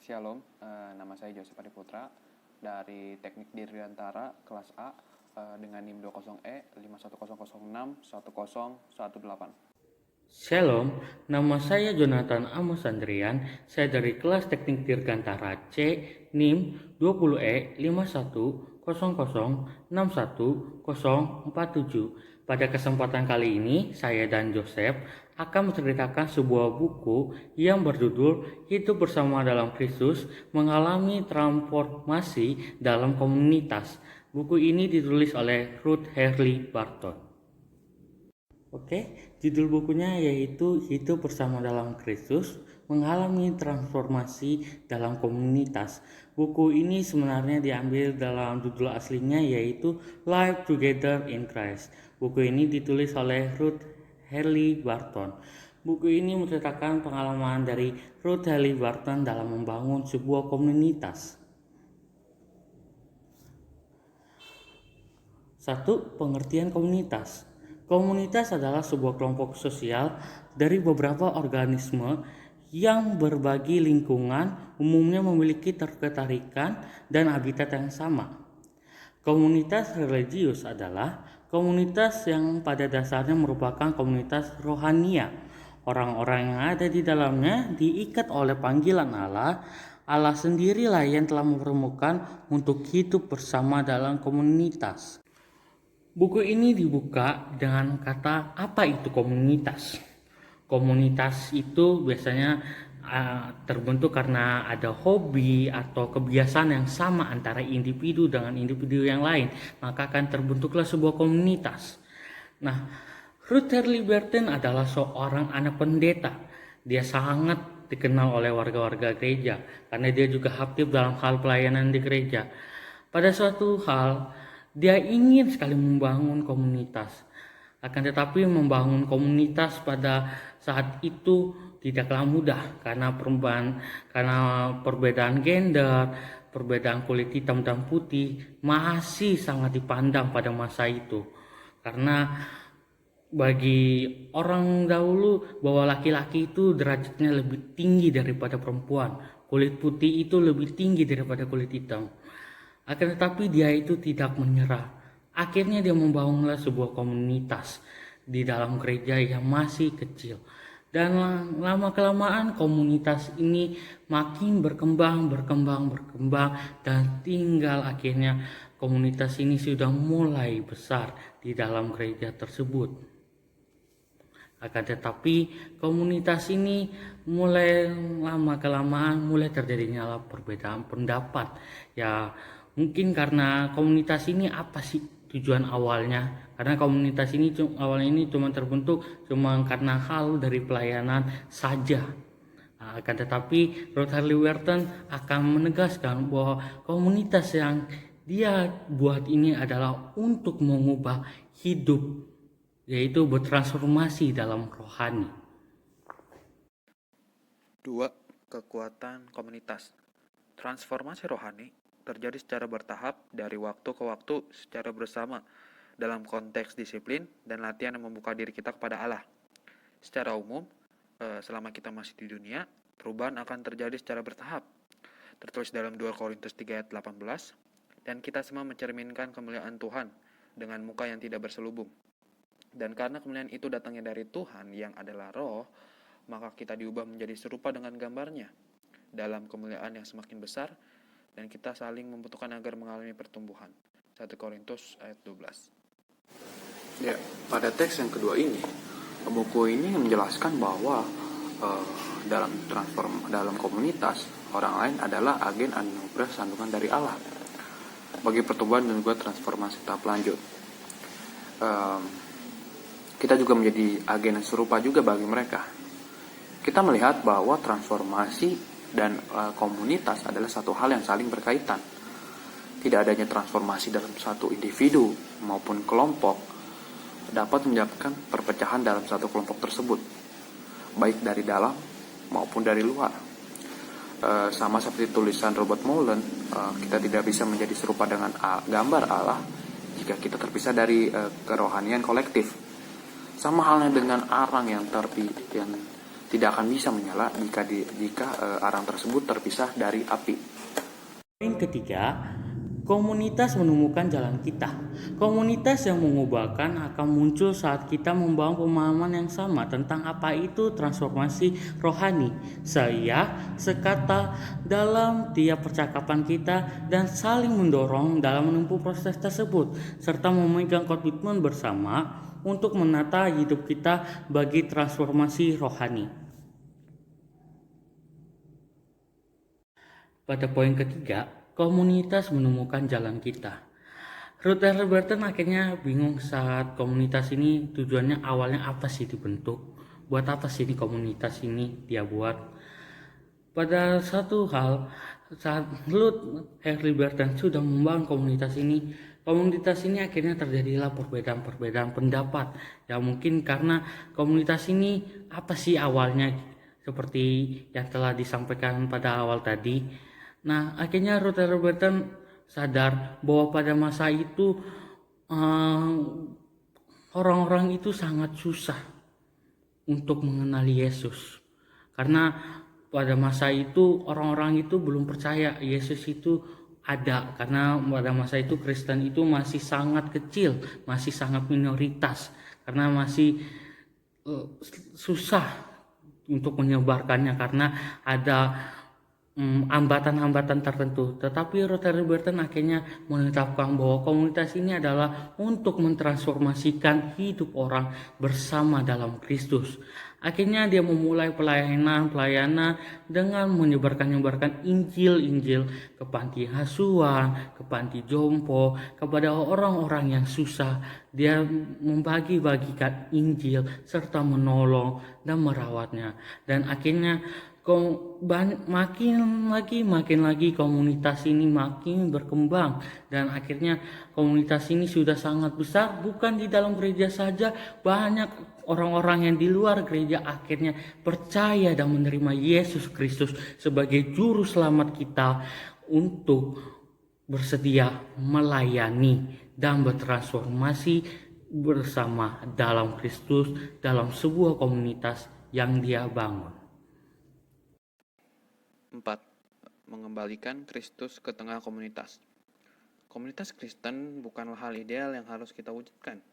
Shalom, nama saya Joseph Adiputra dari Teknik Dirgantara kelas A dengan NIM 20E 5100610118. Shalom, nama saya Jonathan Amos Andrian. Saya dari kelas Teknik Dirgantara C, NIM 20E 5100610147. Pada kesempatan kali ini, saya dan Joseph akan menceritakan sebuah buku yang berjudul Hidup Bersama Dalam Kristus Mengalami Transformasi Dalam Komunitas. Buku ini ditulis oleh Ruth Harley Barton. Oke, judul bukunya yaitu Hidup Bersama Dalam Kristus Mengalami Transformasi Dalam Komunitas. Buku ini sebenarnya diambil dalam judul aslinya yaitu Life Together in Christ. Buku ini ditulis oleh Ruth Harley Barton. Buku ini menceritakan pengalaman dari Ruth Harley Barton dalam membangun sebuah komunitas. 1. Pengertian komunitas. Komunitas adalah sebuah kelompok sosial dari beberapa organisme yang berbagi lingkungan, umumnya memiliki ketertarikan dan habitat yang sama. Komunitas religius adalah komunitas yang pada dasarnya merupakan komunitas rohania. Orang-orang yang ada di dalamnya diikat oleh panggilan Allah. Allah sendirilah yang telah mempertemukan untuk hidup bersama dalam komunitas. Buku ini dibuka dengan kata apa itu komunitas. Komunitas itu biasanya terbentuk karena ada hobi atau kebiasaan yang sama antara individu dengan individu yang lain, maka akan terbentuklah sebuah komunitas. Nah, Ruth Harley Barton adalah seorang anak pendeta. Dia sangat dikenal oleh warga-warga gereja karena dia juga aktif dalam hal pelayanan di gereja. Pada suatu hal, dia ingin sekali membangun komunitas. Akan tetapi membangun komunitas pada saat itu tidaklah mudah karena perbedaan gender, perbedaan kulit hitam dan putih masih sangat dipandang pada masa itu. Karena bagi orang dahulu bahwa laki-laki itu derajatnya lebih tinggi daripada perempuan, kulit putih itu lebih tinggi daripada kulit hitam. Akan tetapi dia itu tidak menyerah. Akhirnya dia membangunlah sebuah komunitas di dalam gereja yang masih kecil. Dan lama-kelamaan komunitas ini makin berkembang dan tinggal akhirnya komunitas ini sudah mulai besar di dalam gereja tersebut. Akan tetapi komunitas ini mulai lama-kelamaan mulai terjadinya perbedaan pendapat. Ya mungkin karena komunitas ini apa sih tujuan awalnya? Karena komunitas ini awalnya ini cuma terbentuk cuma karena hal dari pelayanan saja. Akan tetapi Ruth Harley Barton akan menegaskan bahwa komunitas yang dia buat ini adalah untuk mengubah hidup, yaitu bertransformasi dalam rohani. 2. Kekuatan komunitas. Transformasi rohani terjadi secara bertahap dari waktu ke waktu secara bersama dalam konteks disiplin dan latihan yang membuka diri kita kepada Allah. Secara umum, selama kita masih di dunia, perubahan akan terjadi secara bertahap. Tertulis dalam 2 Korintus 3 ayat 18, dan kita semua mencerminkan kemuliaan Tuhan dengan muka yang tidak berselubung. Dan karena kemuliaan itu datangnya dari Tuhan yang adalah roh, maka kita diubah menjadi serupa dengan gambarnya dalam kemuliaan yang semakin besar, dan kita saling membutuhkan agar mengalami pertumbuhan. 1 Korintus ayat 12. Ya, pada teks yang kedua ini, buku ini menjelaskan bahwa dalam komunitas, orang lain adalah agen anugerah sandungan dari Allah bagi pertumbuhan dan juga transformasi tahap lanjut. Kita juga menjadi agen yang serupa juga bagi mereka. Kita melihat bahwa transformasi dan komunitas adalah satu hal yang saling berkaitan. Tidak adanya transformasi dalam satu individu maupun kelompok dapat menyebabkan perpecahan dalam satu kelompok tersebut, baik dari dalam maupun dari luar. Sama seperti tulisan Robert Mullen, kita tidak bisa menjadi serupa dengan gambar Allah jika kita terpisah dari kerohanian kolektif. Sama halnya dengan arang yang tidak akan bisa menyala jika arang tersebut terpisah dari api. Poin ketiga, komunitas menemukan jalan kita. Komunitas yang mengubahkan akan muncul saat kita membangun pemahaman yang sama tentang apa itu transformasi rohani. Sekata dalam tiap percakapan kita dan saling mendorong dalam menempuh proses tersebut, serta memegang komitmen bersama untuk menata hidup kita bagi transformasi rohani. Pada poin ketiga, komunitas menemukan jalan kita. Ruth R. Burton akhirnya bingung saat komunitas ini tujuannya awalnya apa sih dibentuk, buat apa sih ini komunitas ini dia buat. Pada satu hal, saat Ruth R. Burton sudah membangun komunitas ini akhirnya terjadilah perbedaan pendapat. Ya mungkin karena komunitas ini apa sih awalnya, seperti yang telah disampaikan pada awal tadi. Nah, akhirnya Ruth R. Burton sadar bahwa pada masa itu orang-orang itu sangat susah untuk mengenali Yesus. Karena pada masa itu orang-orang itu belum percaya Yesus itu ada. Karena pada masa itu Kristen itu masih sangat kecil, masih sangat minoritas. Karena masih susah untuk menyebarkannya karena ada hambatan-hambatan tertentu. Tetapi Ruth R. Burton akhirnya menetapkan bahwa komunitas ini adalah untuk mentransformasikan hidup orang bersama dalam Kristus. Akhirnya dia memulai pelayanan dengan menyebarkan Injil ke panti asuhan, ke panti jompo, kepada orang-orang yang susah. Dia membagi-bagikan Injil serta menolong dan merawatnya. Dan akhirnya makin lagi komunitas ini makin berkembang, dan akhirnya komunitas ini sudah sangat besar. Bukan di dalam gereja saja, banyak orang-orang yang di luar gereja akhirnya percaya dan menerima Yesus Kristus sebagai juru selamat kita untuk bersedia melayani dan bertransformasi bersama dalam Kristus dalam sebuah komunitas yang dia bangun. 4. Mengembalikan Kristus ke tengah komunitas. Komunitas Kristen bukanlah hal ideal yang harus kita wujudkan.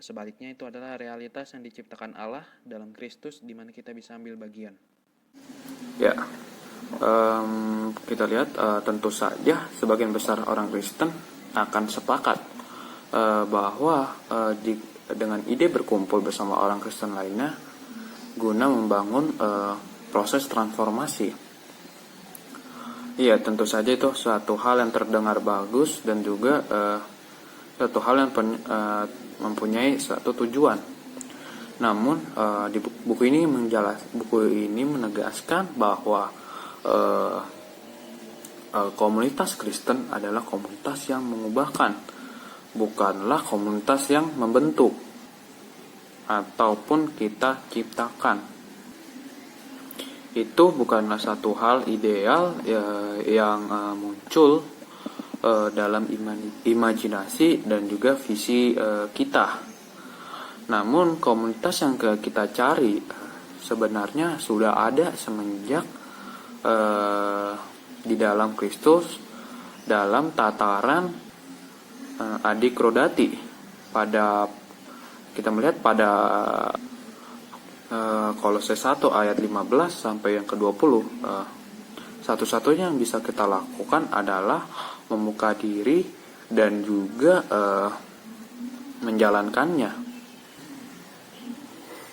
Sebaliknya itu adalah realitas yang diciptakan Allah dalam Kristus di mana kita bisa ambil bagian. Ya, kita lihat tentu saja sebagian besar orang Kristen akan sepakat bahwa dengan ide berkumpul bersama orang Kristen lainnya guna membangun proses transformasi. Iya, tentu saja itu suatu hal yang terdengar bagus dan juga suatu hal yang mempunyai suatu tujuan. Namun di buku ini menegaskan bahwa komunitas Kristen adalah komunitas yang mengubahkan, bukanlah komunitas yang membentuk ataupun kita ciptakan. Itu bukanlah satu hal ideal yang muncul dalam imajinasi dan juga visi kita. Namun komunitas yang kita cari sebenarnya sudah ada semenjak di dalam Kristus, dalam tataran Adikrodati. Kita melihat pada Kolose 1 ayat 15 sampai yang ke-20, satu-satunya yang bisa kita lakukan adalah membuka diri dan juga menjalankannya.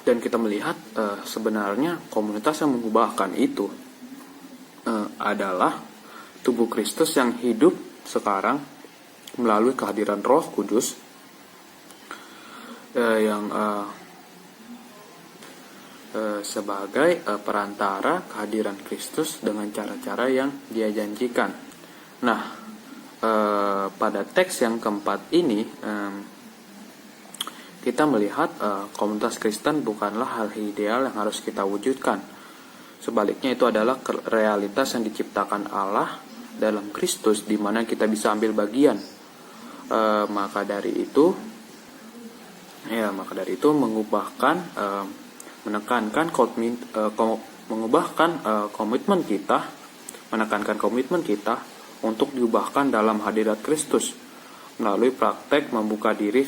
Dan kita melihat sebenarnya komunitas yang mengubahkan itu adalah tubuh Kristus yang hidup sekarang melalui kehadiran Roh Kudus yang sebagai perantara kehadiran Kristus dengan cara-cara yang dia janjikan. Nah, pada teks yang keempat ini kita melihat komunitas Kristen bukanlah hal ideal yang harus kita wujudkan. Sebaliknya itu adalah realitas yang diciptakan Allah dalam Kristus di mana kita bisa ambil bagian. Maka dari itu mengubahkan menekankan komitmen kita untuk diubahkan dalam hadirat Kristus melalui praktek membuka diri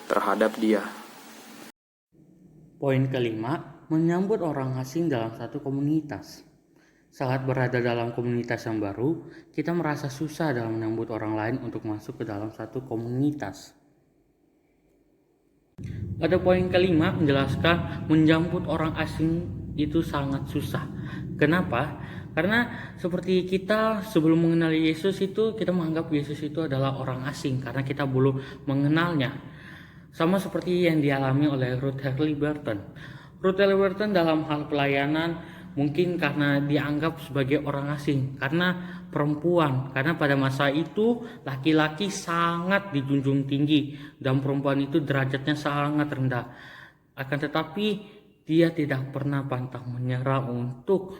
terhadap Dia. Poin kelima, menyambut orang asing dalam satu komunitas. Saat berada dalam komunitas yang baru, kita merasa susah dalam menyambut orang lain untuk masuk ke dalam satu komunitas. Pada poin kelima menjelaskan menyambut orang asing itu sangat susah. Kenapa? Karena seperti kita sebelum mengenali Yesus itu, kita menganggap Yesus itu adalah orang asing karena kita belum mengenalnya. Sama seperti yang dialami oleh Ruth Haley Burton. Ruth Haley Burton dalam hal pelayanan mungkin karena dianggap sebagai orang asing, karena perempuan, karena pada masa itu laki-laki sangat dijunjung tinggi dan perempuan itu derajatnya sangat rendah. Akan tetapi dia tidak pernah pantang menyerah untuk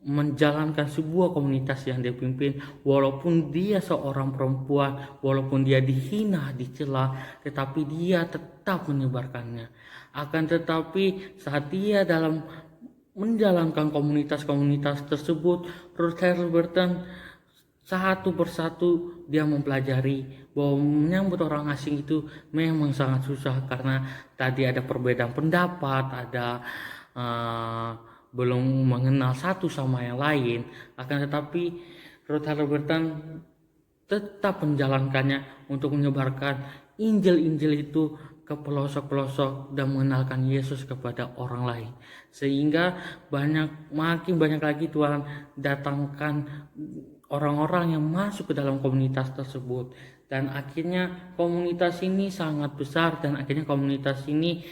menjalankan sebuah komunitas yang dia pimpin, walaupun dia seorang perempuan, walaupun dia dihina, dicela, tetapi dia tetap menyebarkannya. Akan tetapi saat dia dalam menjalankan komunitas-komunitas tersebut, Ruth Haley Burton satu persatu dia mempelajari bahwa menyambut orang asing itu memang sangat susah karena tadi ada perbedaan pendapat, ada belum mengenal satu sama yang lain. Akan tetapi Ruth Haley Burton tetap menjalankannya untuk menyebarkan Injil-Injil itu ke pelosok-pelosok dan mengenalkan Yesus kepada orang lain, sehingga makin banyak lagi Tuhan datangkan orang-orang yang masuk ke dalam komunitas tersebut, dan akhirnya komunitas ini sangat besar dan akhirnya komunitas ini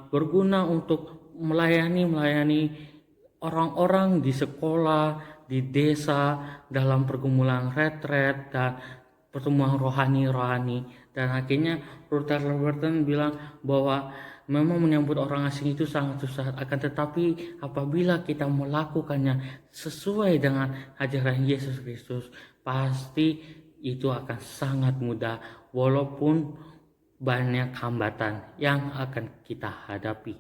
berguna untuk melayani orang-orang di sekolah, di desa, dalam pergumulan retret dan pertemuan rohani. Dan akhirnya Ruth Haley Burton bilang bahwa memang menyambut orang asing itu sangat susah, akan tetapi apabila kita melakukannya sesuai dengan ajaran Yesus Kristus, pasti itu akan sangat mudah walaupun banyak hambatan yang akan kita hadapi.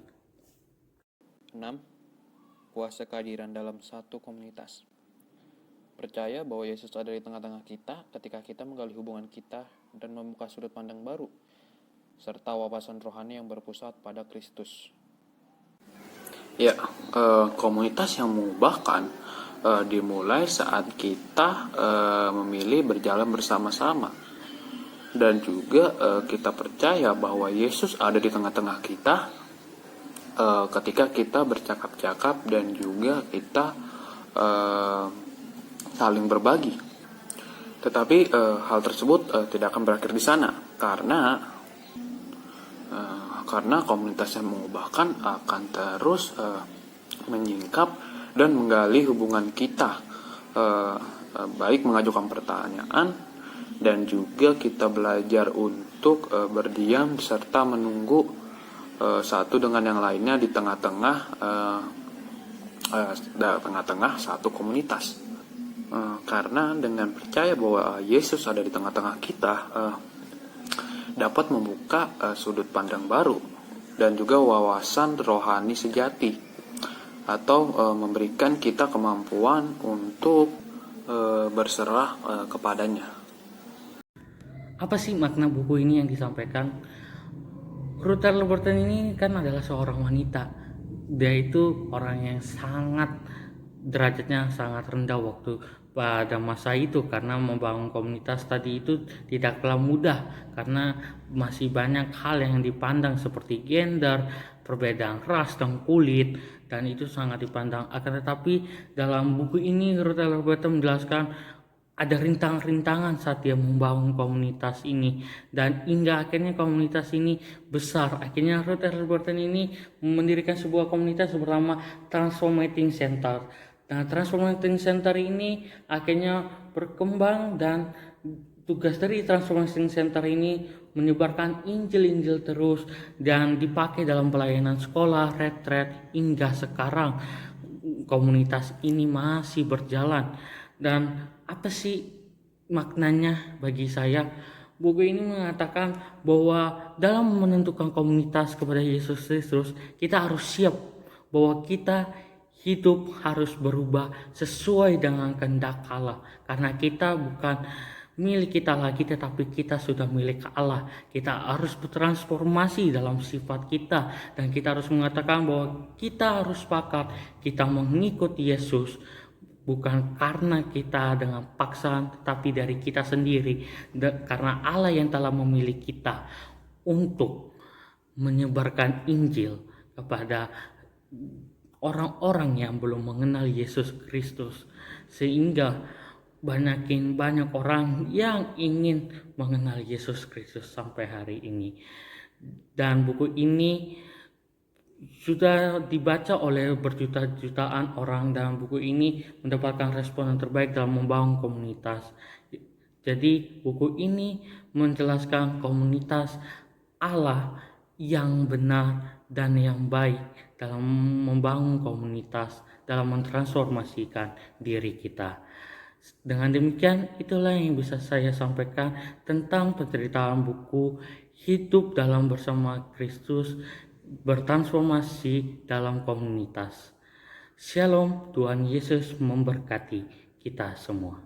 6. Kuasa kehadiran dalam satu komunitas. Percaya bahwa Yesus ada di tengah-tengah kita ketika kita menggali hubungan kita dan membuka sudut pandang baru, serta wawasan rohani yang berpusat pada Kristus. Ya, komunitas yang mengubahkan dimulai saat kita memilih berjalan bersama-sama. Dan juga kita percaya bahwa Yesus ada di tengah-tengah kita ketika kita bercakap-cakap dan juga kita saling berbagi. Tetapi hal tersebut tidak akan berakhir di sana karena komunitas yang mengubahkan akan terus menyingkap dan menggali hubungan kita, baik mengajukan pertanyaan dan juga kita belajar untuk berdiam serta menunggu satu dengan yang lainnya di tengah-tengah satu komunitas. Karena dengan percaya bahwa Yesus ada di tengah-tengah kita dapat membuka sudut pandang baru dan juga wawasan rohani sejati, atau memberikan kita kemampuan untuk berserah kepadanya. Apa sih makna buku ini yang disampaikan? Ruth Haley Burton ini kan adalah seorang wanita. Dia itu orang yang derajatnya sangat rendah waktu pada masa itu, karena membangun komunitas tadi itu tidaklah mudah karena masih banyak hal yang dipandang seperti gender, perbedaan ras dan kulit, dan itu sangat dipandang. Akan tetapi dalam buku ini Ruth Haley Burton menjelaskan ada rintangan-rintangan saat dia membangun komunitas ini, dan hingga akhirnya komunitas ini besar. Akhirnya Ruth Haley Burton ini mendirikan sebuah komunitas bernama Transformating Center. Nah, Transformating Center ini akhirnya berkembang, dan tugas dari Transformating Center ini menyebarkan Injil-Injil terus dan dipakai dalam pelayanan sekolah, retret, hingga sekarang komunitas ini masih berjalan. Dan apa sih maknanya bagi saya? Buku ini mengatakan bahwa dalam menentukan komunitas kepada Yesus Kristus, kita harus siap bahwa kita hidup harus berubah sesuai dengan kehendak Allah. Karena kita bukan milik kita lagi, tetapi kita sudah milik Allah. Kita harus bertransformasi dalam sifat kita, dan kita harus mengatakan bahwa kita harus sepakat kita mengikuti Yesus, bukan karena kita dengan paksaan, tetapi dari kita sendiri, karena Allah yang telah memilih kita untuk menyebarkan Injil kepada orang-orang yang belum mengenal Yesus Kristus, sehingga banyak orang yang ingin mengenal Yesus Kristus sampai hari ini. Dan buku ini sudah dibaca oleh berjuta-jutaan orang, dan buku ini mendapatkan respon yang terbaik dalam membangun komunitas. Jadi buku ini menjelaskan komunitas Allah yang benar dan yang baik dalam membangun komunitas, dalam mentransformasikan diri kita. Dengan demikian, itulah yang bisa saya sampaikan tentang penceritaan buku Hidup dalam Bersama Kristus, bertransformasi dalam komunitas. Shalom, Tuhan Yesus memberkati kita semua.